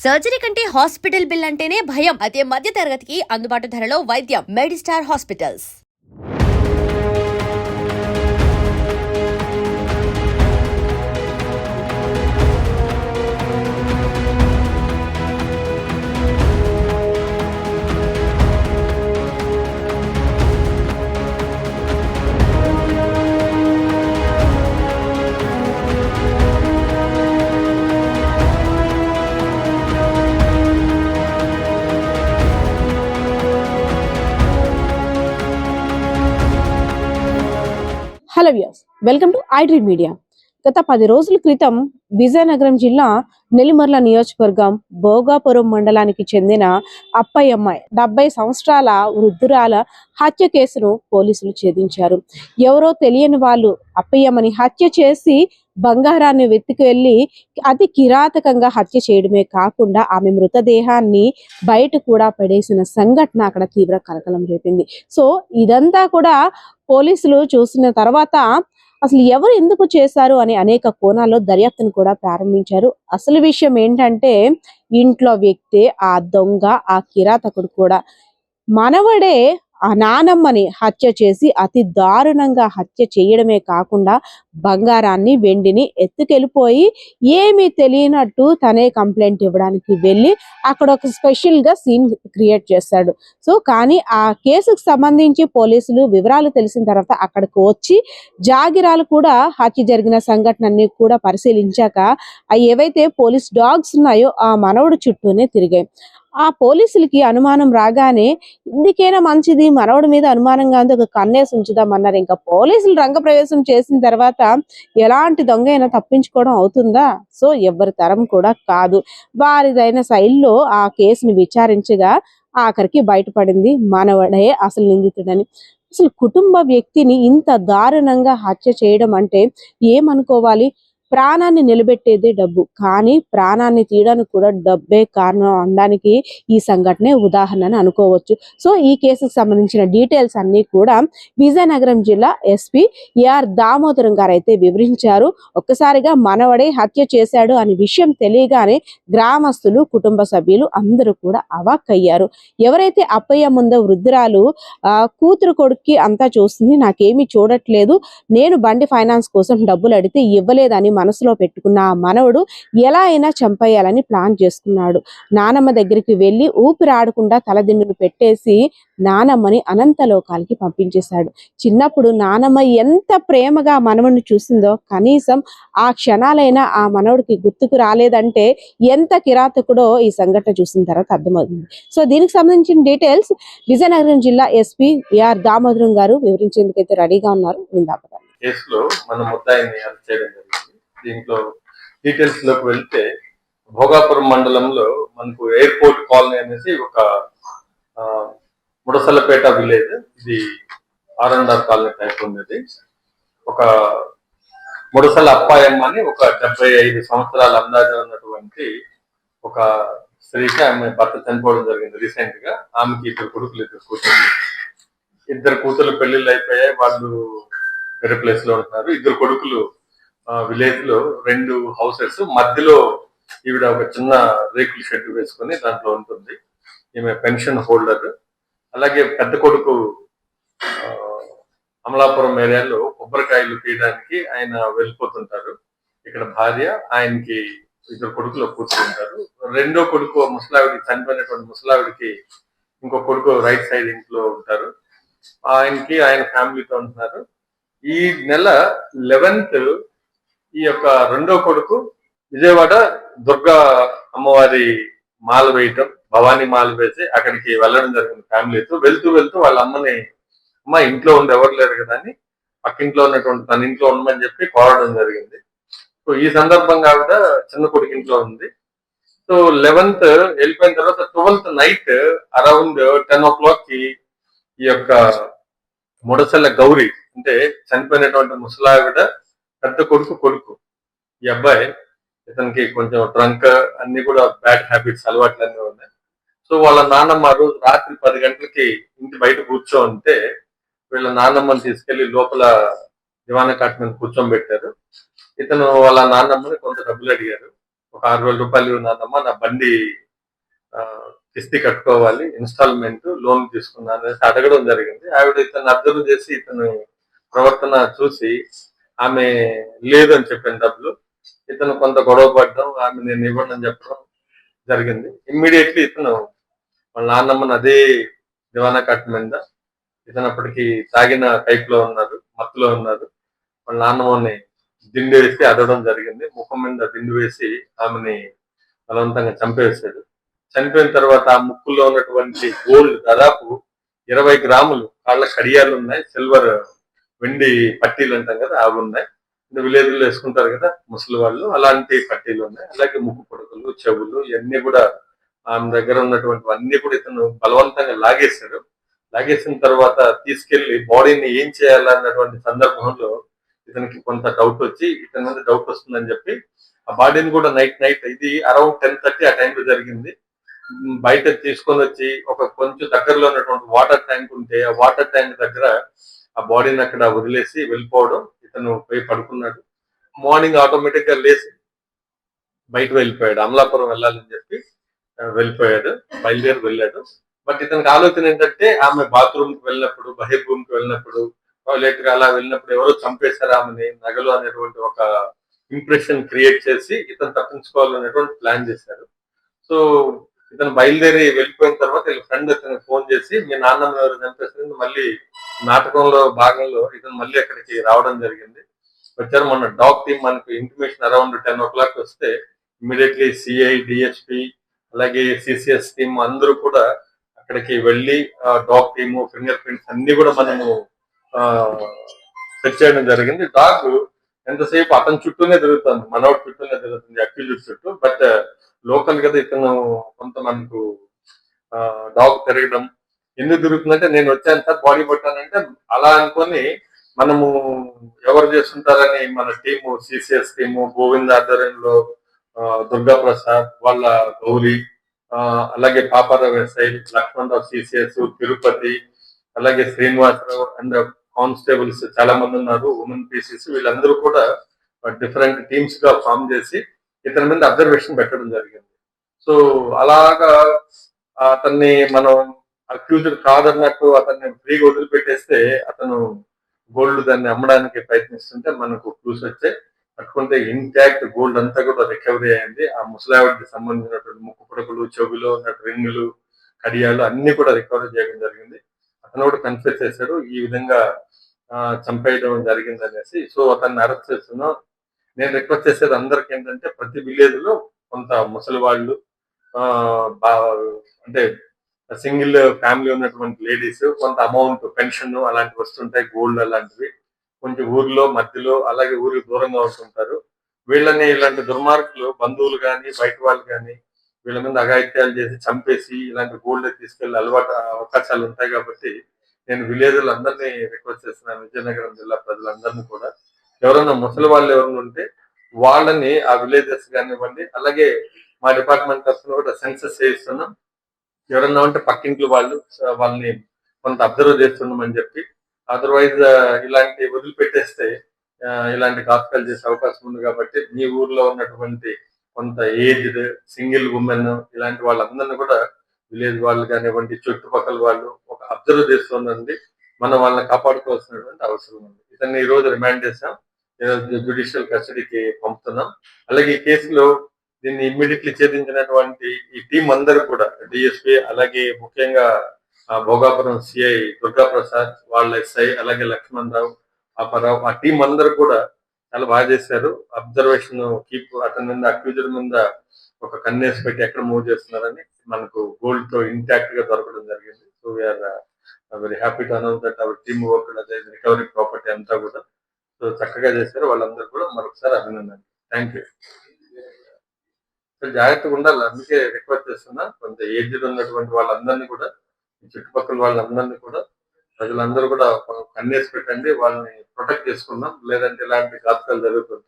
Surgery కంటే hospital bill అంటేనే భయం. అదే మధ్య తరగతికి అందుబాటు ధరలో వైద్యం. Medistar hospitals. Hello viewers, welcome to iDream media. గత 10 రోజుల క్రితం విజయనగరం జిల్లా నెల్లిమర్ల నియోజకవర్గం భోగాపురం మండలానికి చెందిన అప్పయ్యమ్మాయి 70 సంవత్సరాల వృద్ధురాల హత్య కేసును పోలీసులు ఛేదించారు. ఎవరో తెలియని వాళ్ళు అప్పయ్యమ్మని హత్య చేసి బంగారాన్ని వెతికి అతి కిరాతకంగా హత్య చేయడమే కాకుండా ఆమె మృతదేహాన్ని బయట కూడా పడేసిన సంఘటన అక్కడ తీవ్ర కలకలం రేపింది. సో ఇదంతా కూడా పోలీసులు చూసిన తర్వాత అసలు ఎవరు ఎందుకు చేశారు అని అనేక కోణాల్లో దర్యాప్తును కూడా ప్రారంభించారు. అసలు విషయం ఏంటంటే, ఇంట్లో వ్యక్తే ఆ దొంగ, ఆ కిరాతకుడు కూడా మనవడే ఆ నానమ్మని హత్య చేసి అతి దారుణంగా హత్య చేయడమే కాకుండా బంగారాన్ని, వెండిని ఎత్తుకెళ్ళిపోయి ఏమీ తెలియనట్టు తనే కంప్లైంట్ ఇవ్వడానికి వెళ్ళి అక్కడ ఒక స్పెషల్ గా సీన్ క్రియేట్ చేస్తాడు. సో కానీ ఆ కేసుకు సంబంధించి పోలీసులు వివరాలు తెలిసిన తర్వాత అక్కడికి వచ్చి జాగిరాలు కూడా హత్య జరిగిన సంఘటనని కూడా పరిశీలించాక ఏవైతే పోలీస్ డాగ్స్ ఉన్నాయో ఆ మనవడు చుట్టూనే తిరిగాయి. ఆ పోలీసులకి అనుమానం రాగానే ఇందుకైనా మంచిది, మనవడి మీద అనుమానంగా ఉంది, ఒక కన్నేసి ఉంచుదామన్నారు. ఇంకా పోలీసులు రంగప్రవేశం చేసిన తర్వాత ఎలాంటి దొంగ అయినా తప్పించుకోవడం అవుతుందా? సో ఎవరి తరం కూడా కాదు. వారిదైన శైలిలో ఆ కేసుని విచారించగా ఆఖరికి బయటపడింది మనవడే అసలు నిందితుడని. అసలు కుటుంబ వ్యక్తిని ఇంత దారుణంగా హత్య చేయడం అంటే ఏమనుకోవాలి? ప్రాణాన్ని నిలబెట్టేదే డబ్బు, కానీ ప్రాణాన్ని తీయడానికి కూడా డబ్బే కారణం అనడానికి ఈ సంఘటనే ఉదాహరణ అనుకోవచ్చు. సో ఈ కేసుకు సంబంధించిన డీటెయిల్స్ అన్ని కూడా విజయనగరం జిల్లా ఎస్పీ ఏఆర్ దామోదరం గారు అయితే వివరించారు. ఒక్కసారిగా మనవడే హత్య చేశాడు అనే విషయం తెలియగానే గ్రామస్తులు, కుటుంబ సభ్యులు అందరూ కూడా అవాక్కయ్యారు. ఎవరైతే అప్పయ్య ముందు వృద్ధురాలు కూతురు కొడుక్కి అంతా చూస్తుంది, నాకేమీ చూడట్లేదు, నేను బండి ఫైనాన్స్ కోసం డబ్బులు అడిగితే ఇవ్వలేదని మనసులో పెట్టుకున్న ఆ మనవడు ఎలా అయినా చంపేయాలని ప్లాన్ చేసుకున్నాడు. నానమ్మ దగ్గరికి వెళ్ళి ఊపిరాడకుండా తలదిన్నులు పెట్టేసి నానమ్మని అనంత లోకాలకి పంపించేశాడు. చిన్నప్పుడు నానమ్మ ఎంత ప్రేమగా మనవడిని చూసిందో కనీసం ఆ క్షణాలైనా ఆ మనవడికి గుర్తుకు రాలేదంటే ఎంత కిరాతకుడో ఈ సంఘటన చూసిన తర్వాత అర్థమవుతుంది. సో దీనికి సంబంధించిన డీటెయిల్స్ విజయనగరం జిల్లా ఎస్పీ ఏఆర్ దామోదరం గారు వివరించేందుకైతే రెడీగా ఉన్నారు. కేసులో మన ముద్దాయిని అరెస్ట్ చేయడం జరిగింది. దీంట్లో డీటెయిల్స్ లోకి వెళ్తే, భోగాపురం మండలంలో మనకు ఎయిర్పోర్ట్ కాలనీ అనేసి ఒక ముడసలపేట విలేజ్, ఇది R&R కాలనీ టైప్ ఉన్నది. ఒక ముడసల అప్పాయమ్మ అని ఒక 75 సంవత్సరాల అందాజ ఉన్నటువంటి ఒక స్త్రీకి ఆమె భర్త చనిపోవడం జరిగింది రీసెంట్ గా. ఆమెకి 2 కొడుకులు, 2 కూతుర్లు పెళ్లిళ్ళు అయిపోయాయి. వాళ్ళు వేరే ప్లేస్ లో ఉంటున్నారు. 2 కొడుకులు విలేజ్ లో 2 హౌసెస్ మధ్యలో ఈవిడ ఒక చిన్న రేకుల షెడ్ వేసుకుని దాంట్లో ఉంటుంది. ఈమె పెన్షన్ హోల్డర్. అలాగే పెద్ద కొడుకు అమలాపురం ఏరియాలో కొబ్బరికాయలు తీయడానికి ఆయన వెళ్ళిపోతుంటారు. ఇక్కడ భార్య, ఆయనకి 2 కొడుకులు కూర్చుంటారు. రెండో కొడుకు ముసలావిడికి, చనిపోయినటువంటి ముసలావిడికి ఇంకో కొడుకు రైట్ సైడ్ ఇంట్లో ఉంటారు. ఆయనకి ఆయన ఫ్యామిలీతో ఉంటున్నారు. ఈ నెల 11th ఈ యొక్క రెండో కొడుకు విజయవాడ దుర్గా అమ్మవారి మాల వేయటం, భవానీ మాల వేసి అక్కడికి వెళ్ళడం జరిగింది ఫ్యామిలీతో. వెళ్తూ వాళ్ళ అమ్మని, అమ్మ ఇంట్లో ఉండి ఎవరు లేరు కదా అని పక్కింట్లో ఉన్నటువంటి తన ఇంట్లో ఉండమని చెప్పి కోరడం జరిగింది. సో ఈ సందర్భంగా ఆవిడ చిన్న కొడుకు ఇంట్లో ఉంది. సో 11th వెళ్ళిపోయిన తర్వాత 12th నైట్ అరౌండ్ 10 o'clock కి ఈ యొక్క ముడసల గౌరీ అంటే చనిపోయినటువంటి ముసలావిడ పెద్ద కొడుకు ఈ అబ్బాయి, ఇతనికి కొంచెం డ్రంక్, అన్ని కూడా బ్యాడ్ హ్యాబిట్స్, అలవాట్లు అన్నీ ఉన్నాయి. సో వాళ్ళ నాన్నమ్మ రోజు రాత్రి 10 గంటలకి ఇంటి బయట కూర్చోంటే వీళ్ళ నాన్నమ్మని తీసుకెళ్లి లోపల దివానా కాట్ మీద కూర్చోబెట్టారు. ఇతను వాళ్ళ నాన్నమ్మని కొంత డబ్బులు అడిగారు. ఒక 6,000 రూపాయలు నాన్నమ్మ నా బండి ఆ, కిస్తీ కట్టుకోవాలి, ఇన్స్టాల్మెంట్ లోన్ తీసుకున్నాను అనేసి అడగడం జరిగింది. ఆవిడ ఇతను అబ్జర్వ్ చేసి ఇతను ప్రవర్తన చూసి ఆమె లేదని చెప్పిన డబ్బులు, ఇతను కొంత గొడవ పడడం, ఆమె నేను ఇవ్వను అని చెప్పడం జరిగింది. ఇమ్మీడియట్లీ ఇతను వాళ్ళ నాన్నమ్మని అదే దివానా కట్ట మీద, ఇతను అప్పటికి తాగిన టైప్ లో ఉన్నారు, మత్తులో ఉన్నారు, వాళ్ళ నాన్నమ్మని దిండు వేసి అదడం జరిగింది. ముఖం మీద దిండు వేసి ఆమెని బలవంతంగా చంపేశాడు. చనిపోయిన తర్వాత ఆ ముక్కులో ఉన్నటువంటి గోల్డ్ దాదాపు 20 గ్రాములు, కాళ్ళ కడియాలు ఉన్నాయి, సిల్వర్ వెండి పట్టీలు అంటాం కదా అవి ఉన్నాయి. విలేజ్ లో వేసుకుంటారు కదా ముసలి వాళ్ళు, అలాంటి పట్టీలు ఉన్నాయి. అలాగే ముక్కు పొడకలు, చెవులు ఇవన్నీ కూడా ఆమె దగ్గర ఉన్నటువంటి అన్ని కూడా ఇతను బలవంతంగా లాగేశాడు. లాగేసిన తర్వాత తీసుకెళ్లి బాడీని ఏం చేయాలన్నటువంటి సందర్భంలో ఇతనికి కొంత డౌట్ వచ్చి, ఇతని మీద డౌట్ వస్తుందని చెప్పి ఆ బాడీని కూడా నైట్ ఇది అరౌండ్ 10:30 ఆ టైంలో జరిగింది. బయట తీసుకొని వచ్చి ఒక కొంచెం దగ్గరలో ఉన్నటువంటి వాటర్ ట్యాంక్ ఉంటే ఆ వాటర్ ట్యాంక్ దగ్గర ఆ బాడీని అక్కడ వదిలేసి వెళ్ళిపోవడం. ఇతను పోయి పడుకున్నాడు. మార్నింగ్ ఆటోమేటిక్ గా లేచి బయట వెళ్ళిపోయాడు. అమలాపురం వెళ్ళాలని చెప్పి వెళ్ళిపోయాడు, బయలుదేరి వెళ్ళాడు. బట్ ఇతనికి ఆలోచన ఏంటంటే ఆమె బాత్రూమ్ కి వెళ్ళినప్పుడు, బహిర్భూమ్ కి వెళ్ళినప్పుడు, టాయిలెట్ కి అలా వెళ్ళినప్పుడు ఎవరో చంపేశారు ఆమెని, నగలు అనేటువంటి ఒక ఇంప్రెషన్ క్రియేట్ చేసి ఇతను తప్పించుకోవాలనేటువంటి ప్లాన్ చేశారు. సో ఇతను బయలుదేరి వెళ్ళిపోయిన తర్వాత వీళ్ళ ఫ్రెండ్ ఇతనికి ఫోన్ చేసి మీ నాన్నమ్మ ఎవరు చంపేసింది, మళ్ళీ నాటకంలో భాగంలో ఇతను మళ్ళీ అక్కడికి రావడం జరిగింది. వచ్చారు. మొన్న డాగ్ టీమ్ మనకు ఇంటిమేషన్ అరౌండ్ 10 o'clock వస్తే ఇమీడియట్లీ సిఐ, డిఎస్పి అలాగే సిసిఎస్ టీమ్ అందరూ కూడా అక్కడికి వెళ్ళి డాగ్ టీము, ఫింగర్ ప్రింట్స్ అన్ని కూడా మనము సెట్ చేయడం జరిగింది. డాగ్ ఎంతసేపు అతని చుట్టూనే తిరుగుతుంది, మనోడి చుట్టూనే తిరుగుతుంది, అక్యూజ్ చుట్టూ. బట్ లోకల్ కదా ఇతను కొంత మనకు డాగ్ తిరగడం ఎందుకు తిరుగుతుందంటే నేను వచ్చాను సార్ బాడీ పట్టానంటే అలా అనుకొని మనము ఎవరు చేస్తుంటారని మన టీము, సిసిఎస్ టీము, గోవింద్ ఆధ్వర్యంలో దుర్గా ప్రసాద్ వాళ్ళ గౌరీ, అలాగే పాపారావు ఎస్ఐ, లక్ష్మణరావు సిసిఎస్, తిరుపతి, అలాగే శ్రీనివాసరావు అండ్ కానిస్టేబుల్స్ చాలా మంది ఉన్నారు, ఉమెన్ పీసీస్, వీళ్ళందరూ కూడా డిఫరెంట్ టీమ్స్ గా ఫామ్ చేసి ఇతని మీద అబ్జర్వేషన్ పెట్టడం జరిగింది. సో అలాగా అతన్ని మనం అక్యూజ్డ్ కాదన్నట్టు అతన్ని ఫ్రీగా వదిలిపెట్టేస్తే అతను గోల్డ్ దాన్ని అమ్మడానికి ప్రయత్నిస్తుంటే మనకు క్లూస్ వచ్చాయి. పట్టుకుంటే ఇంటాక్ట్ గోల్డ్ అంతా కూడా రికవరీ అయింది. ఆ ముసలావిడికి సంబంధించినటువంటి ముక్కు పుడకలు, చెవులో ఉన్న రింగులు, కడియాలు అన్ని కూడా రికవరీ చేయడం జరిగింది. అతను కూడా కన్ఫెస్ చేశాడు ఈ విధంగా చంపేయడం జరిగింది అనేసి. సో అతన్ని అరెస్ట్ చేస్తున్నాం. నేను రిక్వెస్ట్ చేసేది అందరికి ఏంటంటే ప్రతి విలేజ్ లో కొంత ముసలి వాళ్ళు, అంటే సింగిల్ ఫ్యామిలీ ఉన్నటువంటి లేడీస్ కొంత అమౌంట్ పెన్షన్ అలాంటివి వస్తుంటాయి, గోల్డ్ అలాంటివి కొంచెం ఊర్లో మధ్యలో అలాగే ఊరికి దూరంగా ఉంటుంటారు. వీళ్ళని ఇలాంటి దుర్మార్గులు బంధువులు కానీ బయట వాళ్ళు కానీ వీళ్ళ మీద అఘాయిత్యాలు చేసి చంపేసి ఇలాంటి గోల్డ్ తీసుకెళ్లి అలవాటు అవకాశాలు ఉంటాయి. కాబట్టి నేను విలేజ్లు అందరినీ రిక్వెస్ట్ చేస్తున్నాను, విజయనగరం జిల్లా ప్రజలందరినీ కూడా ఎవరైనా ముసలి వాళ్ళు ఎవరైనా ఉంటే వాళ్ళని ఆ విలేజెస్ కానివ్వండి, అలాగే మా డిపార్ట్మెంట్ తరఫున కూడా సెన్సస్ చేయిస్తున్నాం. ఎవరన్నా ఉంటే పక్కింట్లో వాళ్ళు వాళ్ళని కొంత అబ్జర్వ్ చేస్తున్నామని చెప్పి, అదర్వైజ్ ఇలాంటి వదిలిపెట్టేస్తే ఇలాంటి ఘాతకాలు చేసే అవకాశం ఉంది. కాబట్టి మీ ఊర్లో ఉన్నటువంటి కొంత ఏజ్డ్ సింగిల్ ఉమెన్ ఇలాంటి వాళ్ళందరినీ కూడా విలేజ్ వాళ్ళు కానివ్వండి, చుట్టుపక్కల వాళ్ళు ఒక అబ్జర్వ్ చేస్తుందండి, మనం వాళ్ళని కాపాడుకోవాల్సినటువంటి అవసరం ఉంది. ఇతన్ని ఈ రోజు రిమాండ్ చేశాం, జ్యుడిషియల్ కస్టడీకి పంపుతున్నాం. అలాగే ఈ కేసులో దీన్ని ఇమ్మీడియట్లీ ఛేదించినటువంటి ఈ టీం అందరూ కూడా డిఎస్పీ, అలాగే ముఖ్యంగా భోగాపురం సిఐ దుర్గా ప్రసాద్, వాళ్ళ ఎస్ఐ, అలాగే లక్ష్మణ్ రావు, పాపారావు, ఆ టీం అందరూ కూడా చాలా బాగా చేశారు. అబ్జర్వేషన్ కీప్ అతని మీద అక్యూజర్ మీద ఒక కన్నేసి పెట్టి ఎక్కడ మూవ్ చేస్తున్నారని మనకు గోల్డ్ తో ఇంటాక్ట్ గా దొరకడం జరిగింది. So we are very happy to announce that our team work అదే రికవరీ ప్రాపర్టీ అంతా కూడా సో చక్కగా చేశారు. వాళ్ళందరూ కూడా మరొకసారి అభినందనలు. Thank you. జాగ్రత్తగా ఉండాలి, అందుకే రిక్వెస్ట్ చేస్తున్నా. కొంత ఏజ్డ్ ఉన్నటువంటి వాళ్ళందరినీ కూడా, చుట్టుపక్కల వాళ్ళందరినీ కూడా, ప్రజలందరూ కూడా కన్నేసి పెట్టండి, వాళ్ళని ప్రొటెక్ట్ చేసుకుందాం. లేదంటే ఇలాంటి ఘాతకాలు జరుగుతుంటాయి.